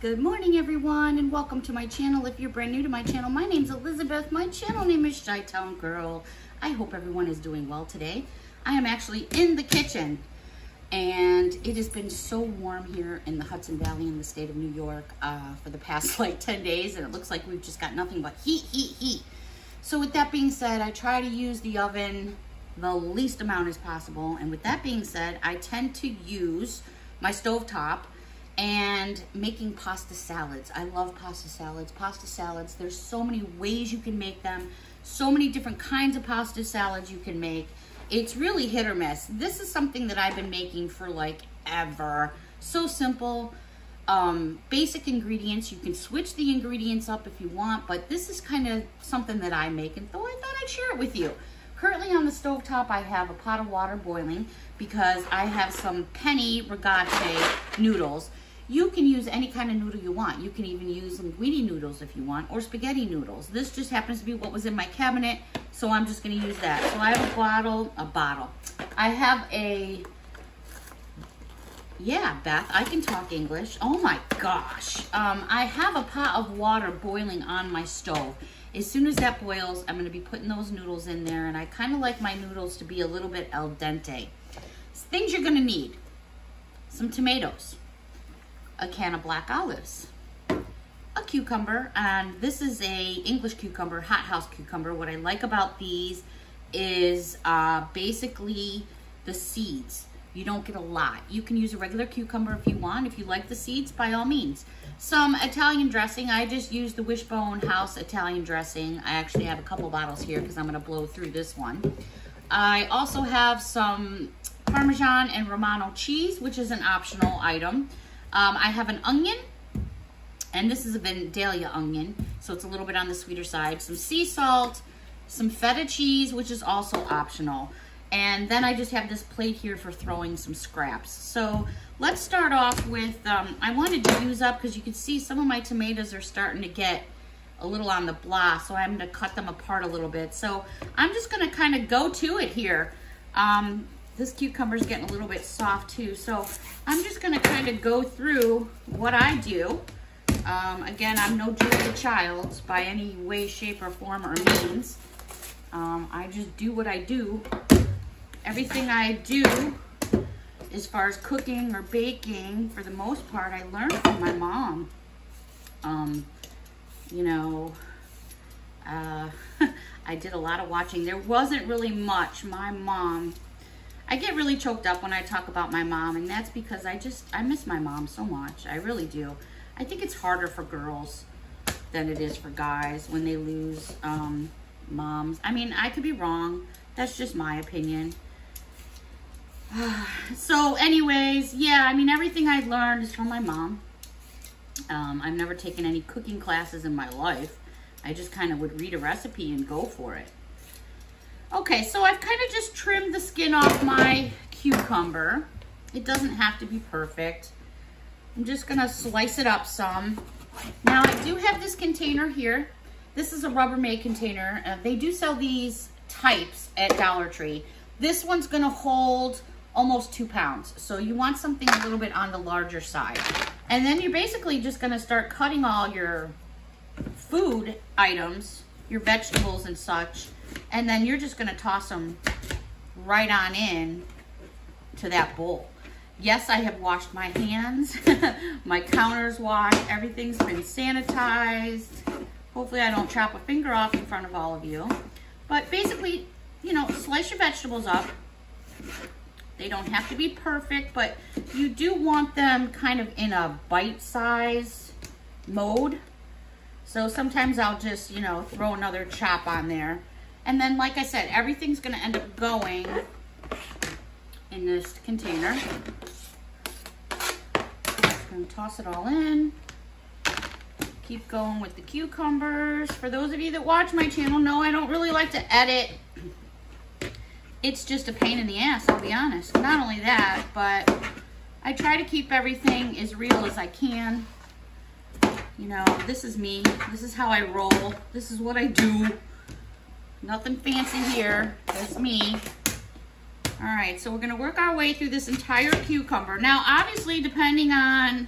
Good morning, everyone, and welcome to my channel. If you're brand new to my channel, my name's Elizabeth. My channel name is Chi-Town Girl. I hope everyone is doing well today. I am actually in the kitchen, and it has been so warm here in the Hudson Valley in the state of New York for the past like 10 days, and it looks like we've just got nothing but heat. So with that being said, I try to use the oven the least amount as possible, and with that being said, I tend to use my stovetop and making pasta salads. I love pasta salads. Pasta salads, there's so many ways you can make them, so many different kinds of pasta salads you can make. It's really hit or miss. This is something that I've been making for like ever. So simple, basic ingredients. You can switch the ingredients up if you want, but this is kind of something that I make, and so I thought I'd share it with you. Currently on the stovetop, I have a pot of water boiling because I have some penne rigate noodles. You can use any kind of noodle you want. You can even use linguine noodles if you want, or spaghetti noodles. This just happens to be what was in my cabinet, so I'm just gonna use that. So I have a bottle. I have yeah, Beth, I can talk English. Oh my gosh. I have a pot of water boiling on my stove. As soon as that boils, I'm gonna be putting those noodles in there, and I kind of like my noodles to be a little bit al dente. Things you're gonna need: some tomatoes, a can of black olives, a cucumber, and this is a English cucumber, hothouse cucumber. What I like about these is basically the seeds. You don't get a lot. You can use a regular cucumber if you want. If you like the seeds, by all means. Some Italian dressing. I just use the Wishbone House Italian dressing. I actually have a couple bottles here because I'm gonna blow through this one. I also have some Parmesan and Romano cheese, which is an optional item. I have an onion, and this is a Vandalia onion, so it's a little bit on the sweeter side. Some sea salt, some feta cheese, which is also optional. And then I just have this plate here for throwing some scraps. So let's start off with, I wanted to use up, because you can see some of my tomatoes are starting to get a little on the blah, so I'm gonna cut them apart a little bit. So I'm just gonna kind of go to it here. This cucumber's getting a little bit soft too, so I'm just gonna kind of go through what I do. Again, I'm no Julia Child by any way, shape, or form or means. I just do what I do. Everything I do, as far as cooking or baking, for the most part, I learned from my mom. You know, I did a lot of watching. There wasn't really much. My mom, I get really choked up when I talk about my mom, and that's because I miss my mom so much. I really do. I think it's harder for girls than it is for guys when they lose moms. I mean, I could be wrong. That's just my opinion. So anyways, yeah, I mean, everything I learned is from my mom. I've never taken any cooking classes in my life. I just kind of would read a recipe and go for it. Okay, so I've kind of just trimmed the skin off my cucumber. It doesn't have to be perfect. I'm just gonna slice it up some. Now I do have this container here. This is a Rubbermaid container. They do sell these types at Dollar Tree. This one's gonna hold almost 2 pounds. So you want something a little bit on the larger side. And then you're basically just gonna start cutting all your food items, your vegetables and such, and then you're just gonna toss them right on in to that bowl. Yes, I have washed my hands. My counter's washed. Everything's been sanitized. Hopefully I don't chop a finger off in front of all of you. But basically, you know, slice your vegetables up. They don't have to be perfect, but you do want them kind of in a bite-size mode. So sometimes I'll just, you know, throw another chop on there. And then, like I said, everything's gonna end up going in this container. Just gonna toss it all in. Keep going with the cucumbers. For those of you that watch my channel know I don't really like to edit. It's just a pain in the ass, I'll be honest. Not only that, but I try to keep everything as real as I can. You know, this is me. This is how I roll. This is what I do. Nothing fancy here. That's me. All right, so we're gonna work our way through this entire cucumber. Now, obviously, depending on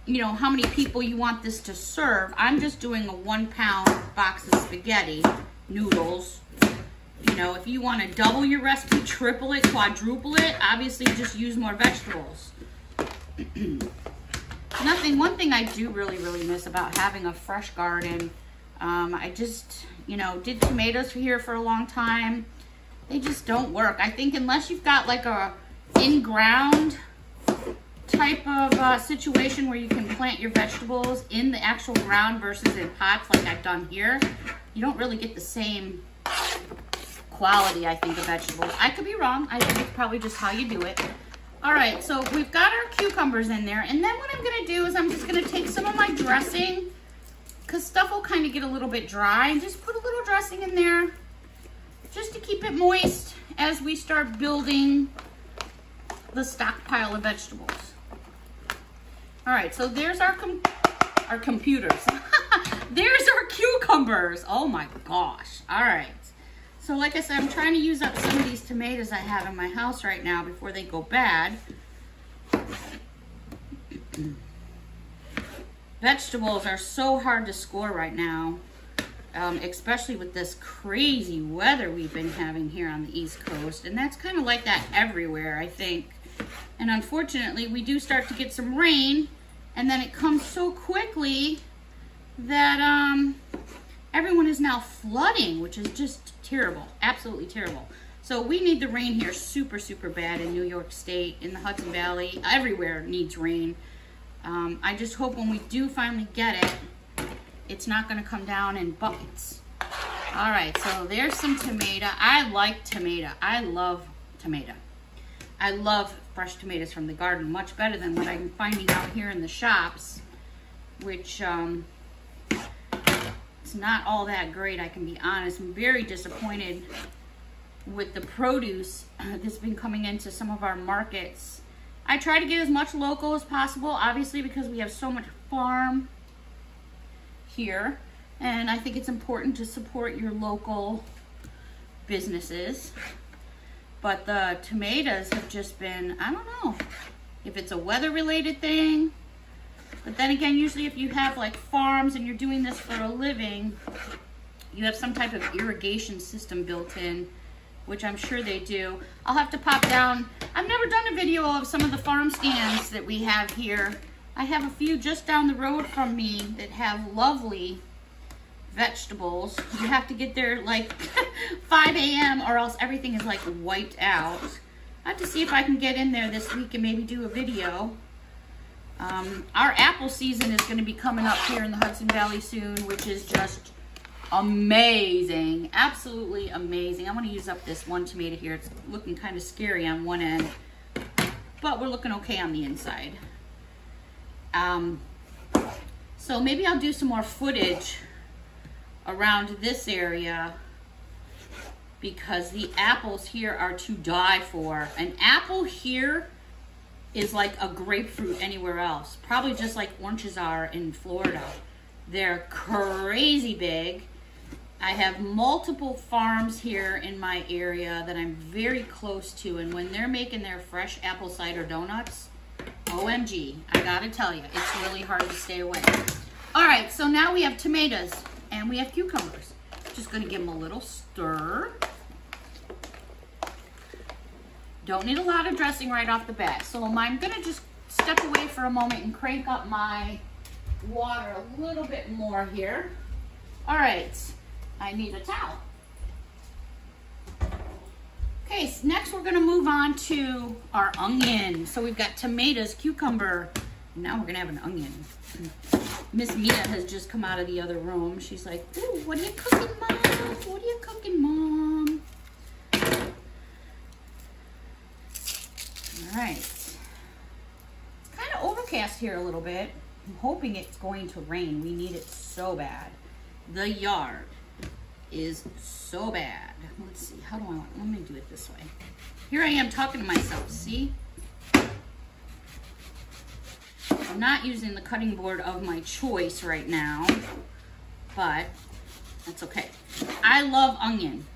you know, how many people you want this to serve. I'm just doing a 1 pound box of spaghetti noodles. You know, if you want to double your recipe, triple it, quadruple it, obviously just use more vegetables. One thing I do really miss about having a fresh garden, I just, you know, did tomatoes here for a long time. They just don't work. I think unless you've got like a in-ground type of situation where you can plant your vegetables in the actual ground versus in pots like I've done here, you don't really get the same quality, I think, of vegetables. I could be wrong. I think it's probably just how you do it. All right, so we've got our cucumbers in there, and then what I'm gonna do is I'm just gonna take some of my dressing, because stuff will kind of get a little bit dry, and just put a little dressing in there just to keep it moist as we start building the stockpile of vegetables. All right, so there's our computers. There's our cucumbers. Oh my gosh. All right. So like I said, I'm trying to use up some of these tomatoes I have in my house right now before they go bad. Vegetables are so hard to score right now, especially with this crazy weather we've been having here on the East Coast. And that's kind of like that everywhere, I think. And unfortunately, we do start to get some rain, and then it comes so quickly that everyone is now flooding, which is just terrible, absolutely terrible. So we need the rain here super bad in New York State, in the Hudson Valley, everywhere needs rain. I just hope when we do finally get it, it's not gonna come down in buckets. All right, so there's some tomato. I like tomato, I love tomato. I love fresh tomatoes from the garden much better than what I'm finding out here in the shops, which it's not all that great, I can be honest. I'm very disappointed with the produce that's been coming into some of our markets. I try to get as much local as possible, obviously, because we have so much farm here, and I think it's important to support your local businesses. But the tomatoes have just been, I don't know if it's a weather-related thing. But then again, usually if you have like farms and you're doing this for a living, you have some type of irrigation system built in, which I'm sure they do. I'll have to pop down. I've never done a video of some of the farm stands that we have here. I have a few just down the road from me that have lovely vegetables. You have to get there like 5 a.m. or else everything is like wiped out. I have to see if I can get in there this week and maybe do a video. Our apple season is going to be coming up here in the Hudson Valley soon, which is just amazing. Absolutely amazing. I want to use up this one tomato here. It's looking kind of scary on one end, but we're looking okay on the inside. So maybe I'll do some more footage around this area, because the apples here are to die for. An apple here is like a grapefruit anywhere else, probably just like oranges are in Florida. They're crazy big. I have multiple farms here in my area that I'm very close to, and when they're making their fresh apple cider donuts, OMG, I gotta tell you, it's really hard to stay away. All right, so now we have tomatoes and we have cucumbers. Just gonna give them a little stir. Don't need a lot of dressing right off the bat. So I'm gonna just step away for a moment and crank up my water a little bit more here. All right, I need a towel. Okay, so next we're gonna move on to our onion. So we've got tomatoes, cucumber, and now we're gonna have an onion. Miss Mia has just come out of the other room. She's like, ooh, what are you cooking, Mom? What are you cooking, Mom? All right, it's kind of overcast here a little bit. I'm hoping it's going to rain. We need it so bad. The yard is so bad. Let's see, how do I want, let me do it this way. Here I am talking to myself, see? I'm not using the cutting board of my choice right now, but that's okay. I love onion.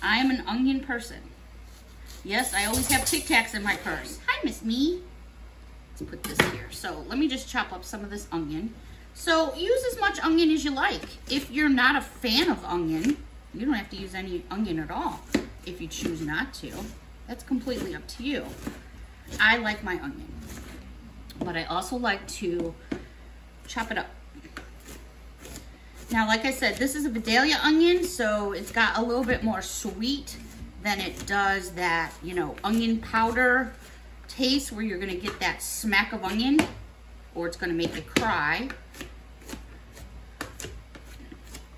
I am an onion person. Yes, I always have Tic Tacs in my purse. Hi, Miss Me. Let's put this here. So let me just chop up some of this onion. So use as much onion as you like. If you're not a fan of onion, you don't have to use any onion at all if you choose not to. That's completely up to you. I like my onion, but I also like to chop it up. Now, like I said, this is a Vidalia onion, so it's got a little bit more sweet than it does that, you know, onion powder taste where you're gonna get that smack of onion or it's gonna make you cry.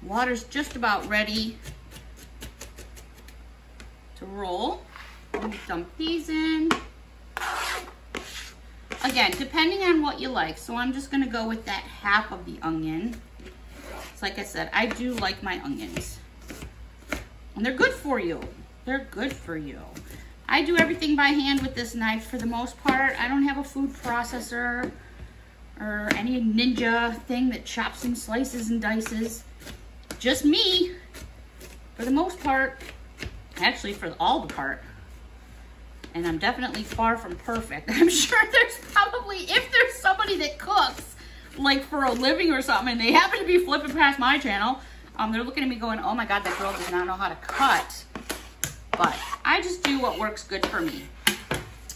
Water's just about ready to roll. Let me dump these in. Again, depending on what you like. So I'm just gonna go with that half of the onion. So like I said, I do like my onions. And they're good for you. They're good for you. I do everything by hand with this knife for the most part. I don't have a food processor or any ninja thing that chops and slices and dices. Just me, for the most part. Actually, for all the part. And I'm definitely far from perfect. I'm sure there's probably, if there's somebody that cooks, like for a living or something, and they happen to be flipping past my channel, they're looking at me going, oh my God, that girl does not know how to cut. But I just do what works good for me.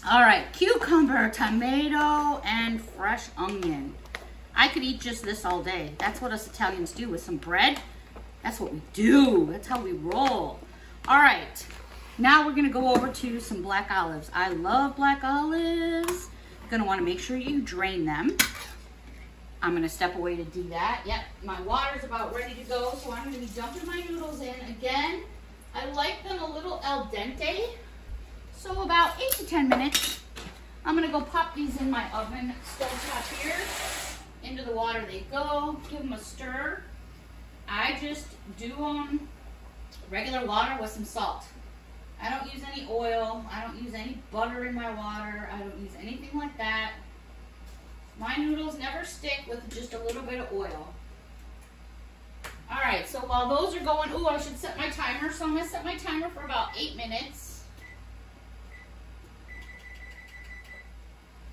All right, cucumber, tomato, and fresh onion. I could eat just this all day. That's what us Italians do with some bread. That's what we do. That's how we roll. All right, now we're gonna go over to some black olives. I love black olives. Gonna wanna make sure you drain them. I'm gonna step away to do that. Yep, my water's about ready to go, so I'm gonna be dumping my noodles in. Again, I like them a little al dente, so about 8 to 10 minutes. I'm gonna go pop these in my oven stovetop here. Into the water they go, give them a stir. I just do regular water with some salt. I don't use any oil. I don't use any butter in my water. I don't use anything like that. My noodles never stick with just a little bit of oil. All right, so while those are going, ooh, I should set my timer. So I'm gonna set my timer for about 8 minutes.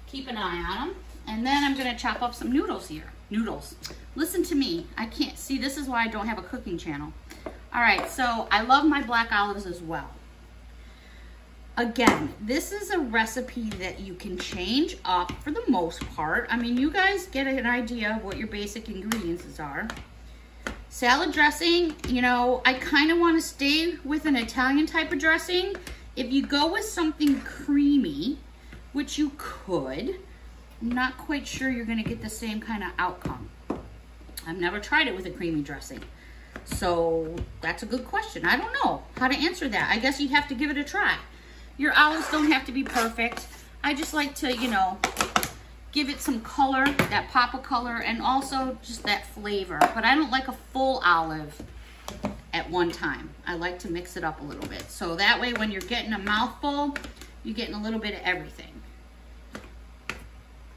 Keep an eye on them. And then I'm gonna chop up some noodles here. Noodles. Listen to me, I can't see, this is why I don't have a cooking channel. All right, so I love my black olives as well. Again, this is a recipe that you can change up for the most part. I mean, you guys get an idea of what your basic ingredients are. Salad dressing, you know, I kind of want to stay with an Italian type of dressing. If you go with something creamy, which you could, I'm not quite sure you're going to get the same kind of outcome. I've never tried it with a creamy dressing. So that's a good question. I don't know how to answer that. I guess you'd have to give it a try. Your olives don't have to be perfect. I just like to, you know, give it some color, that pop of color, and also just that flavor. But I don't like a full olive at one time. I like to mix it up a little bit. So that way when you're getting a mouthful, you're getting a little bit of everything.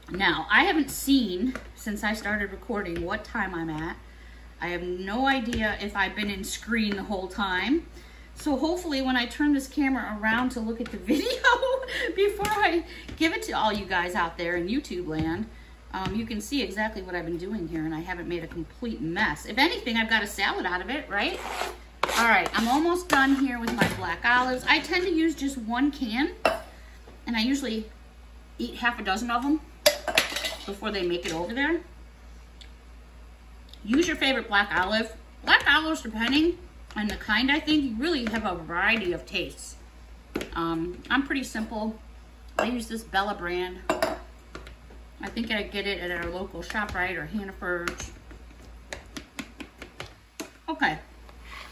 Now, I haven't seen, since I started recording, what time I'm at. I have no idea if I've been in screen the whole time. So hopefully when I turn this camera around to look at the video before I give it to all you guys out there in YouTube land, you can see exactly what I've been doing here, and I haven't made a complete mess. If anything, I've got a salad out of it, right? All right, I'm almost done here with my black olives. I tend to use just one can, and I usually eat half a dozen of them before they make it over there. Use your favorite black olive. Black olives, depending on the kind, I think you really have a variety of tastes. I'm pretty simple. I use this Bella brand. I think I get it at our local ShopRite or Hannaford's. Okay,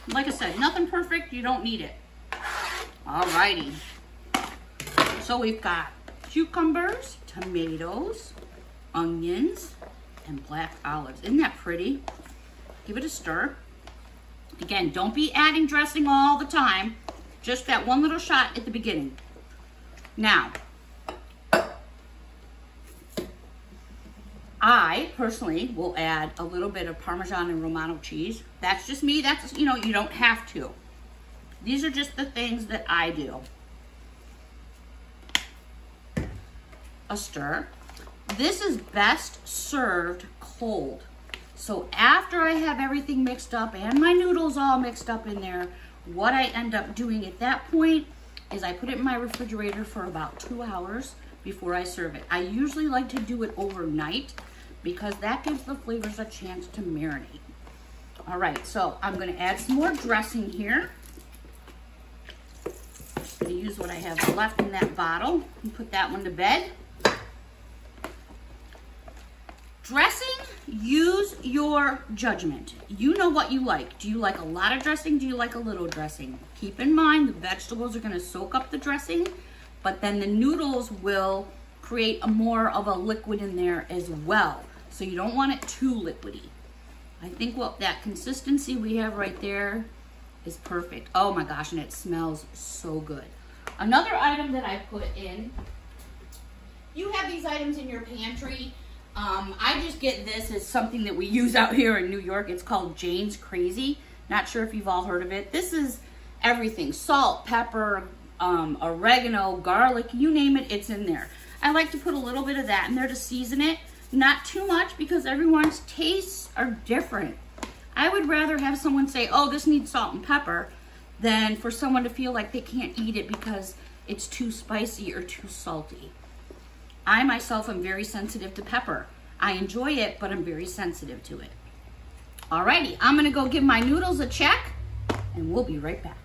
like I said, nothing perfect, you don't need it. Alrighty. So we've got cucumbers, tomatoes, onions, and black olives. Isn't that pretty? Give it a stir. Again, don't be adding dressing all the time. Just that one little shot at the beginning. Now, I personally will add a little bit of Parmesan and Romano cheese. That's just me. That's, you know, you don't have to. These are just the things that I do. A stir. This is best served cold. So after I have everything mixed up and my noodles all mixed up in there, what I end up doing at that point is I put it in my refrigerator for about 2 hours before I serve it. I usually like to do it overnight because that gives the flavors a chance to marinate. All right, so I'm gonna add some more dressing here. I'm gonna use what I have left in that bottle and put that one to bed. Dressing, use your judgment. You know what you like. Do you like a lot of dressing? Do you like a little dressing? Keep in mind the vegetables are gonna soak up the dressing, but then the noodles will create more of a liquid in there as well. So you don't want it too liquidy. I think that consistency we have right there is perfect. Oh my gosh, and it smells so good. Another item that I put in, you have these items in your pantry. I just get this as something that we use out here in New York. It's called Jane's Crazy. Not sure if you've all heard of it. This is everything. Salt, pepper, oregano, garlic, you name it, it's in there. I like to put a little bit of that in there to season it. Not too much because everyone's tastes are different. I would rather have someone say, oh, this needs salt and pepper, than for someone to feel like they can't eat it because it's too spicy or too salty. I myself am very sensitive to pepper. I enjoy it, but I'm very sensitive to it. Alrighty, I'm gonna go give my noodles a check and we'll be right back.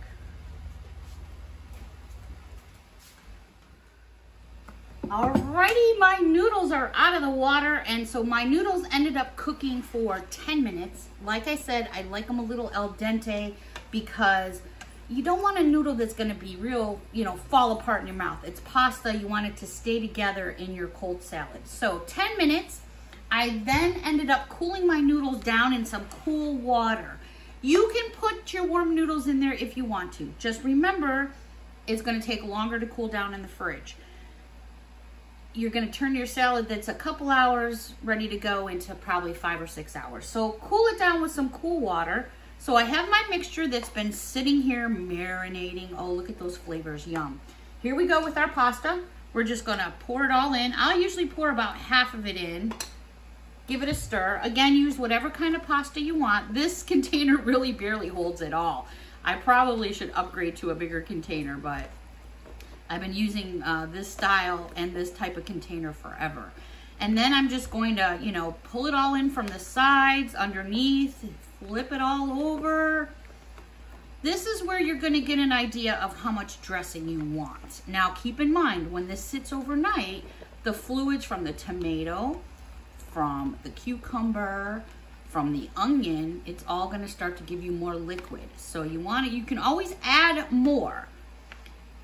Alrighty, my noodles are out of the water, and so my noodles ended up cooking for 10 minutes. Like I said, I like them a little al dente because you don't want a noodle that's gonna be real, fall apart in your mouth. It's pasta, you want it to stay together in your cold salad. So 10 minutes, I then ended up cooling my noodles down in some cool water. You can put your warm noodles in there if you want to. Just remember, it's gonna take longer to cool down in the fridge. You're gonna turn your salad that's a couple hours ready to go into probably 5 or 6 hours. So cool it down with some cool water. So I have my mixture that's been sitting here marinating. Oh, look at those flavors, yum. Here we go with our pasta. We're just gonna pour it all in. I'll usually pour about half of it in. Give it a stir. Again, use whatever kind of pasta you want. This container really barely holds it all. I probably should upgrade to a bigger container, but I've been using this style and this type of container forever. And then I'm just going to, pull it all in from the sides, underneath, flip it all over. This is where you're gonna get an idea of how much dressing you want. Now keep in mind, when this sits overnight, the fluids from the tomato, from the cucumber, from the onion, it's all gonna start to give you more liquid. So you can always add more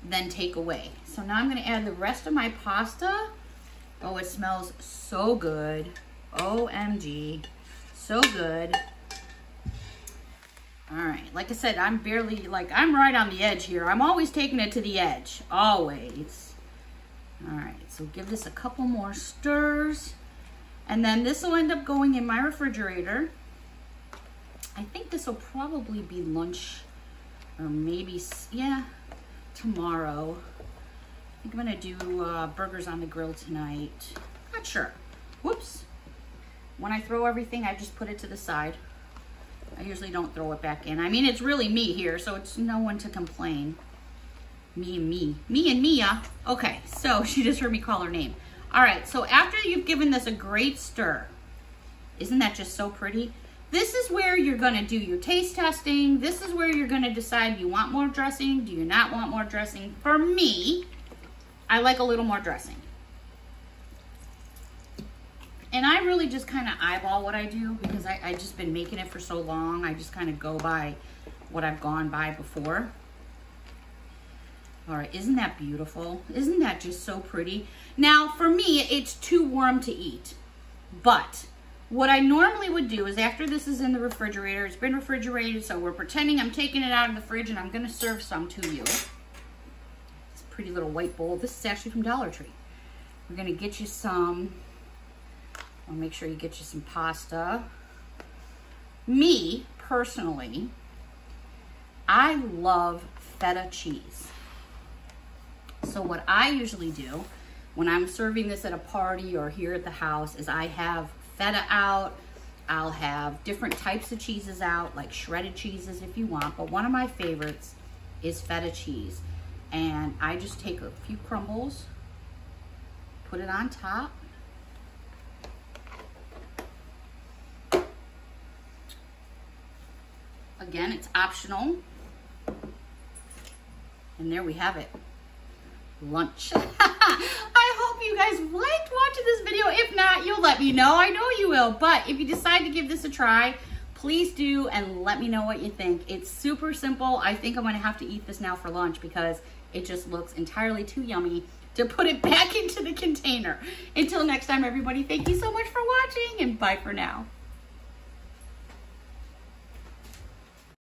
than take away. So now I'm gonna add the rest of my pasta. Oh, it smells so good. OMG, so good. All right, like I said, I'm right on the edge here. I'm always taking it to the edge, always. All right, so give this a couple more stirs. And then this will end up going in my refrigerator. I think this will probably be lunch or maybe, yeah, tomorrow. I think I'm gonna do burgers on the grill tonight. Not sure. Whoops. When I throw everything, I just put it to the side. I usually don't throw it back in. I mean, it's really me here, so it's no one to complain. Me and me. Me and Mia. Okay, so she just heard me call her name. All right, so after you've given this a great stir, isn't that just so pretty? This is where you're gonna do your taste testing. This is where you're gonna decide, do you want more dressing? Do you not want more dressing? For me, I like a little more dressing. And I really just kind of eyeball what I do because I just been making it for so long. I just kind of go by what I've gone by before. All right, isn't that beautiful? Isn't that just so pretty? Now, for me, it's too warm to eat. But what I normally would do is after this is in the refrigerator, it's been refrigerated, so we're pretending I'm taking it out of the fridge and I'm gonna serve some to you. It's a pretty little white bowl. This is actually from Dollar Tree. We're gonna get you some, I'll make sure you get you some pasta. Me, personally, I love feta cheese. So what I usually do when I'm serving this at a party or here at the house is I have feta out. I'll have different types of cheeses out, like shredded cheeses if you want, but one of my favorites is feta cheese. And I just take a few crumbles, put it on top. Again, it's optional. And there we have it. Lunch. I hope you guys liked watching this video. If not, you'll let me know. I know you will. But if you decide to give this a try, please do and let me know what you think. It's super simple. I think I'm going to have to eat this now for lunch because it just looks entirely too yummy to put it back into the container. Until next time, everybody, thank you so much for watching and bye for now.